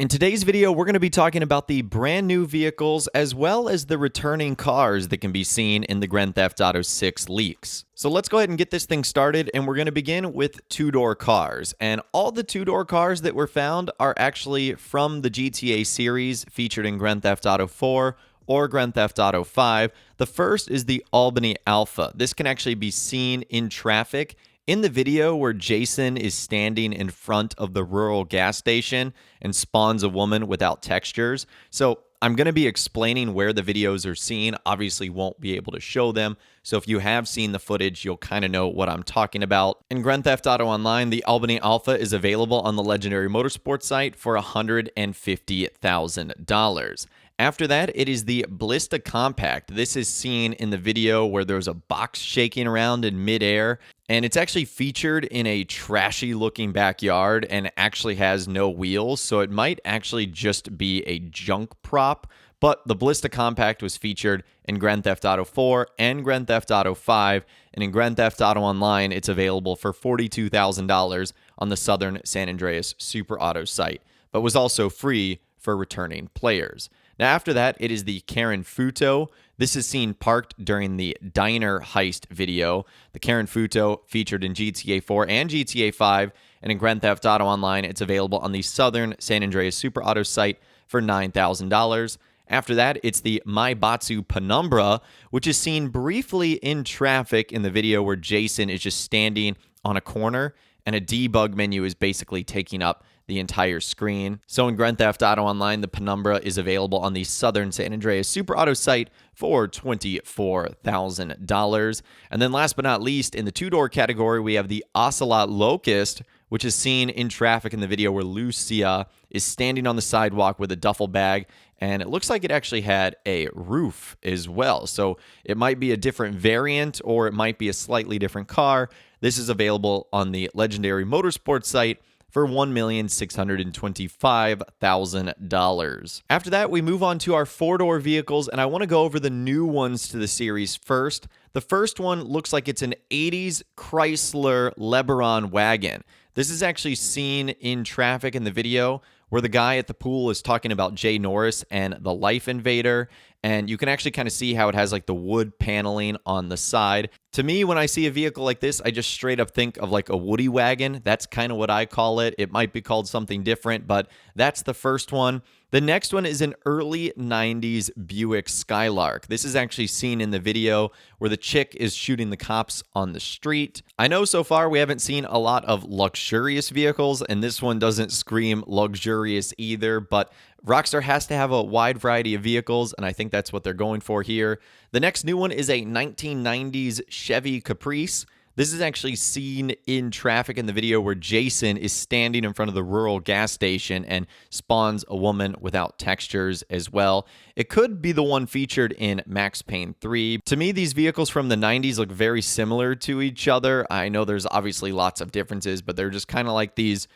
In today's video, we're going to be talking about the brand new vehicles as well as the returning cars that can be seen in the Grand Theft Auto 6 leaks. So let's go ahead and get this thing started, and we're going to begin with two-door cars. And all the two-door cars that were found are actually from the GTA series featured in Grand Theft Auto 4 or Grand Theft Auto 5. The first is the Albany Alpha. This can actually be seen in traffic in the video where Jason is standing in front of the rural gas station and spawns a woman without textures. So I'm going to be explaining where the videos are seen. Obviously won't be able to show them. So if you have seen the footage, you'll kind of know what I'm talking about. In Grand Theft Auto Online, the Albany Alpha is available on the Legendary Motorsports site for $150,000. After that, it is the Ballista Compact. This is seen in the video where there's a box shaking around in midair, and it's actually featured in a trashy looking backyard and actually has no wheels, so it might actually just be a junk prop. But the Ballista Compact was featured in Grand Theft Auto 4 and Grand Theft Auto 5, and in Grand Theft Auto Online, it's available for $42,000 on the Southern San Andreas Super Auto site, but was also free for returning players. Now, after that, it is the Karen Futo. This is seen parked during the diner heist video. The Karen Futo featured in GTA 4 and GTA 5, and in Grand Theft Auto Online, it's available on the Southern San Andreas Super Auto site for $9,000. After that, it's the Maibatsu Penumbra, which is seen briefly in traffic in the video where Jason is just standing on a corner, and a debug menu is basically taking up the entire screen. So in Grand Theft Auto Online, the Penumbra is available on the Southern San Andreas Super Auto site for $24,000. And then last but not least, in the two-door category, we have the Ocelot Locust, which is seen in traffic in the video where Lucia is standing on the sidewalk with a duffel bag, and it looks like it actually had a roof as well. So it might be a different variant, or it might be a slightly different car. This is available on the Legendary Motorsports site for $1,625,000. After that, we move on to our four-door vehicles, and I want to go over the new ones to the series first. The first one looks like it's an 80s Chrysler Lebron Wagon. This is actually seen in traffic in the video where the guy at the pool is talking about Jay Norris and the Life Invader, and you can actually kind of see how it has like the wood paneling on the side. To me, when I see a vehicle like this, I just straight up think of like a Woody wagon. That's kind of what I call it. It might be called something different, but that's the first one. The next one is an early 90s Buick Skylark. This is actually seen in the video where the chick is shooting the cops on the street. I know so far we haven't seen a lot of luxurious vehicles, and this one doesn't scream luxurious either, but Rockstar has to have a wide variety of vehicles, and I think that's what they're going for here. The next new one is a 1990s Chevy Caprice. This is actually seen in traffic in the video where Jason is standing in front of the rural gas station and spawns a woman without textures as well. It could be the one featured in Max Payne 3. To me, these vehicles from the 90s look very similar to each other. I know there's obviously lots of differences, but they're just kind of like these,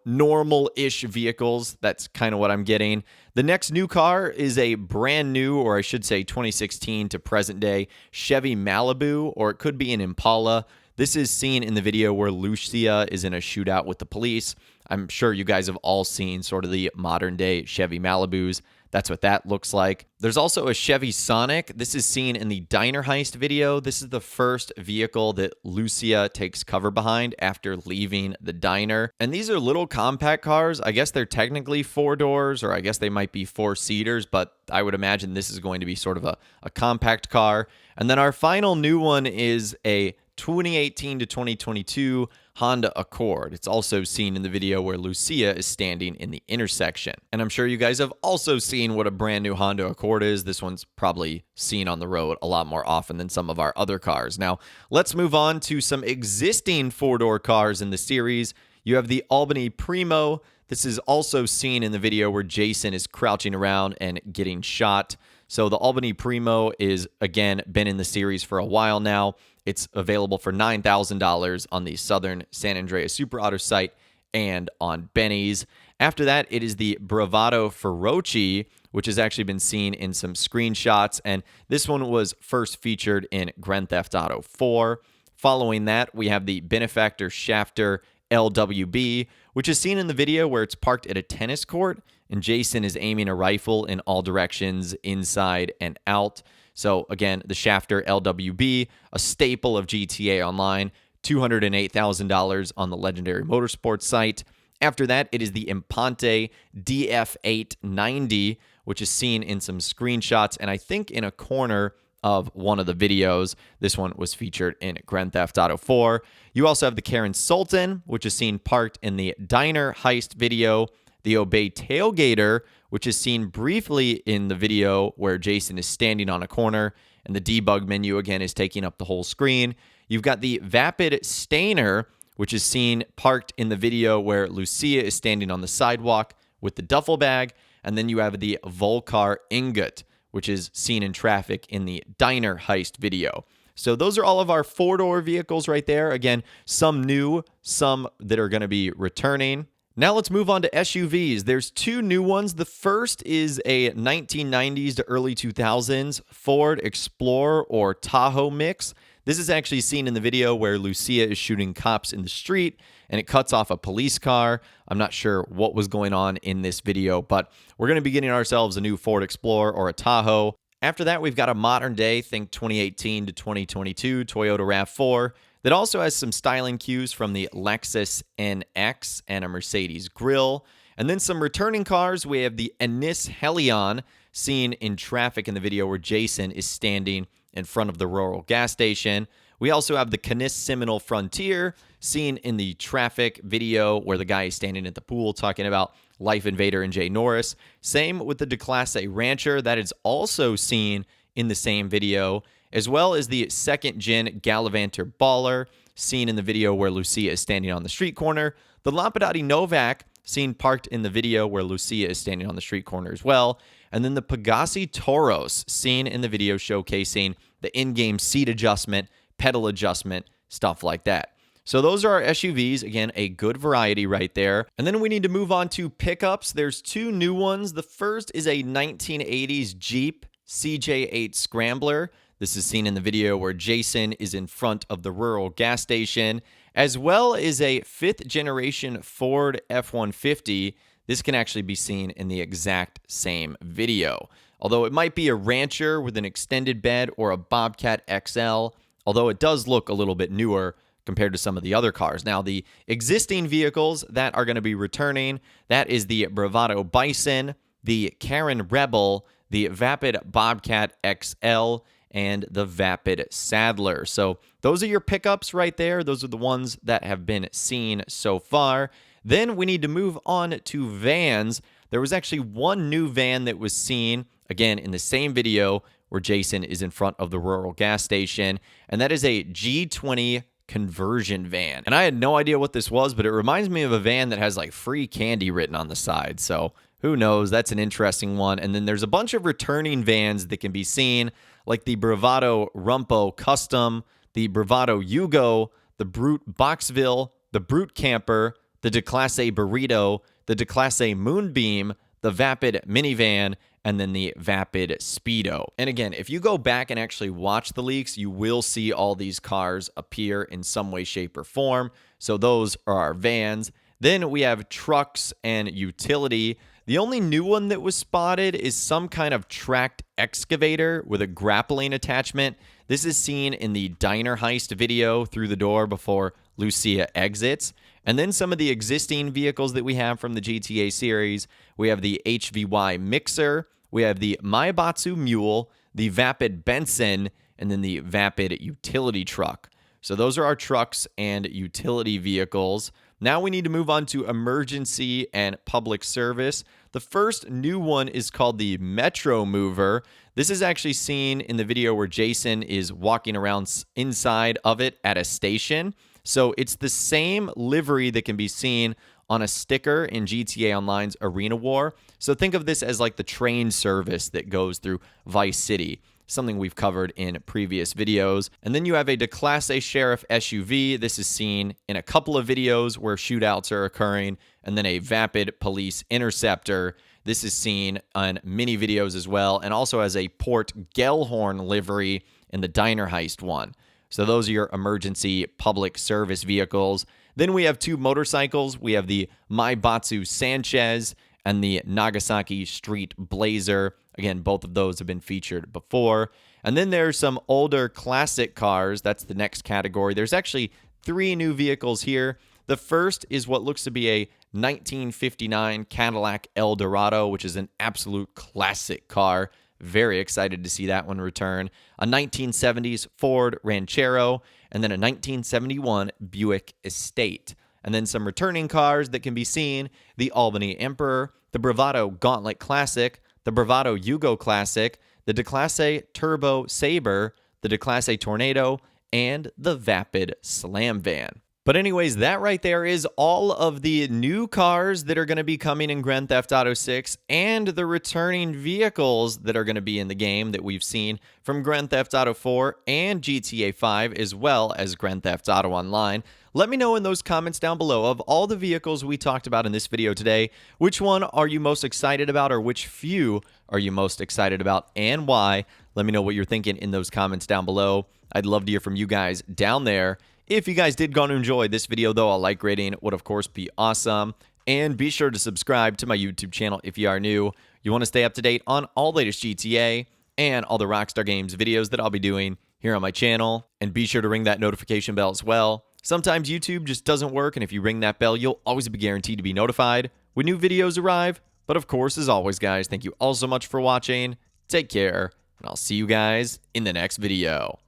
normal-ish vehicles. That's kind of what I'm getting. The next new car is a brand new, or I should say 2016 to present day, Chevy Malibu, or it could be an Impala. This is seen in the video where Lucia is in a shootout with the police. I'm sure you guys have all seen sort of the modern day Chevy Malibus. That's what that looks like. There's also a Chevy Sonic. This is seen in the diner heist video. This is the first vehicle that Lucia takes cover behind after leaving the diner. And these are little compact cars. I guess they're technically four doors, or I guess they might be four-seaters, but I would imagine this is going to be sort of a compact car. And then our final new one is a 2018 to 2022 Honda Accord. It's also seen in the video where Lucia is standing in the intersection. And I'm sure you guys have also seen what a brand new Honda Accord is. This one's probably seen on the road a lot more often than some of our other cars. Now, let's move on to some existing four-door cars in the series. You have the Albany Primo. This is also seen in the video where Jason is crouching around and getting shot. So the Albany Primo is, again, been in the series for a while now. It's available for $9,000 on the Southern San Andreas Super Auto site and on Benny's. After that, it is the Bravado Feroci, which has actually been seen in some screenshots, and this one was first featured in Grand Theft Auto 4. Following that, we have the Benefactor Shafter LWB, which is seen in the video where it's parked at a tennis court and Jason is aiming a rifle in all directions, inside and out. So again, the Shafter LWB, a staple of GTA Online, $208,000 on the Legendary Motorsports site. After that, it is the Impante DF890, which is seen in some screenshots and I think in a corner of one of the videos. This one was featured in Grand Theft Auto 4. You also have the Karen Sultan, which is seen parked in the Diner Heist video. The Obey Tailgater, which is seen briefly in the video where Jason is standing on a corner, and the debug menu again is taking up the whole screen. You've got the Vapid Stainer, which is seen parked in the video where Lucia is standing on the sidewalk with the duffel bag. And then you have the Volcar Ingot, which is seen in traffic in the Diner Heist video. So those are all of our four-door vehicles right there. Again, some new, some that are going to be returning. Now let's move on to SUVs. There's two new ones. The first is a 1990s to early 2000s Ford Explorer or Tahoe mix. This is actually seen in the video where Lucia is shooting cops in the street and it cuts off a police car. I'm not sure what was going on in this video, but we're going to be getting ourselves a new Ford Explorer or a Tahoe. After that, we've got a modern day, think 2018 to 2022 Toyota RAV4 that also has some styling cues from the Lexus NX and a Mercedes grille. And then some returning cars. We have the Ennis Helion seen in traffic in the video where Jason is standing in front of the rural gas station. We also have the Canis Seminole Frontier seen in the traffic video where the guy is standing at the pool talking about Life Invader and Jay Norris. Same with the Declasse Rancher. That is also seen in the same video, as well as the second-gen Gallivanter Baller seen in the video where Lucia is standing on the street corner. The Lampadati Novak seen parked in the video where Lucia is standing on the street corner as well. And then the Pegassi Toros seen in the video showcasing the in-game seat adjustment, pedal adjustment, stuff like that. So those are our SUVs. Again, a good variety right there. And then we need to move on to pickups. There's two new ones. The first is a 1980s Jeep Cj8 Scrambler. This is seen in the video where Jason is in front of the rural gas station, as well as a fifth generation Ford F-150. This can actually be seen in the exact same video. Although it might be a Rancher with an extended bed or a Bobcat XL, although it does look a little bit newer compared to some of the other cars. Now, the existing vehicles that are going to be returning, that is the Bravado Bison, the Karen Rebel, the Vapid Bobcat XL, and the Vapid Sadler. So those are your pickups right there. Those are the ones that have been seen so far. Then we need to move on to vans. There was actually one new van that was seen, again, in the same video where Jason is in front of the rural gas station, and that is a G20 conversion van. And I had no idea what this was, but it reminds me of a van that has like free candy written on the side. So who knows? That's an interesting one. And then there's a bunch of returning vans that can be seen, like the Bravado Rumpo Custom, the Bravado Yugo, the Brute Boxville, the Brute Camper, the Declasse Burrito, the Declasse Moonbeam, the Vapid Minivan, and then the Vapid Speedo. And again, if you go back and actually watch the leaks, you will see all these cars appear in some way, shape, or form. So those are our vans. Then we have trucks and utility. The only new one that was spotted is some kind of tracked excavator with a grappling attachment. This is seen in the Diner Heist video through the door before Lucia exits. And then some of the existing vehicles that we have from the GTA series. We have the HVY Mixer, we have the Maibatsu Mule, the Vapid Benson, and then the Vapid Utility Truck. So those are our trucks and utility vehicles. Now we need to move on to emergency and public service. The first new one is called the Metro Mover. This is actually seen in the video where Jason is walking around inside of it at a station. So it's the same livery that can be seen on a sticker in GTA Online's Arena War. So think of this as like the train service that goes through Vice City, something we've covered in previous videos. And then you have a Declasse Sheriff SUV. This is seen in a couple of videos where shootouts are occurring. And then a Vapid Police Interceptor. This is seen on mini videos as well, and also has a Port Gellhorn livery in the Diner Heist one. So those are your emergency public service vehicles. Then we have two motorcycles. We have the Maibatsu Sanchez and the Nagasaki Street Blazer. Again, both of those have been featured before. And then there's some older classic cars. That's the next category. There's actually three new vehicles here. The first is what looks to be a 1959 Cadillac Eldorado, which is an absolute classic car. Very excited to see that one return. A 1970s Ford Ranchero, and then a 1971 Buick Estate. And then some returning cars that can be seen: the Albany Emperor, the Bravado Gauntlet Classic, the Bravado Yugo Classic, the Declasse Turbo Sabre, the Declasse Tornado, and the Vapid Slam Van. But anyways, that right there is all of the new cars that are going to be coming in Grand Theft Auto 6 and the returning vehicles that are going to be in the game that we've seen from Grand Theft Auto 4 and GTA 5, as well as Grand Theft Auto Online. Let me know in those comments down below, of all the vehicles we talked about in this video today, which one are you most excited about, or which few are you most excited about and why? Let me know what you're thinking in those comments down below. I'd love to hear from you guys down there. If you guys did go to enjoy this video, though, a like rating would, of course, be awesome. And be sure to subscribe to my YouTube channel if you are new. You want to stay up to date on all the latest GTA and all the Rockstar Games videos that I'll be doing here on my channel. And be sure to ring that notification bell as well. Sometimes YouTube just doesn't work, and if you ring that bell, you'll always be guaranteed to be notified when new videos arrive. But of course, as always, guys, thank you all so much for watching. Take care, and I'll see you guys in the next video.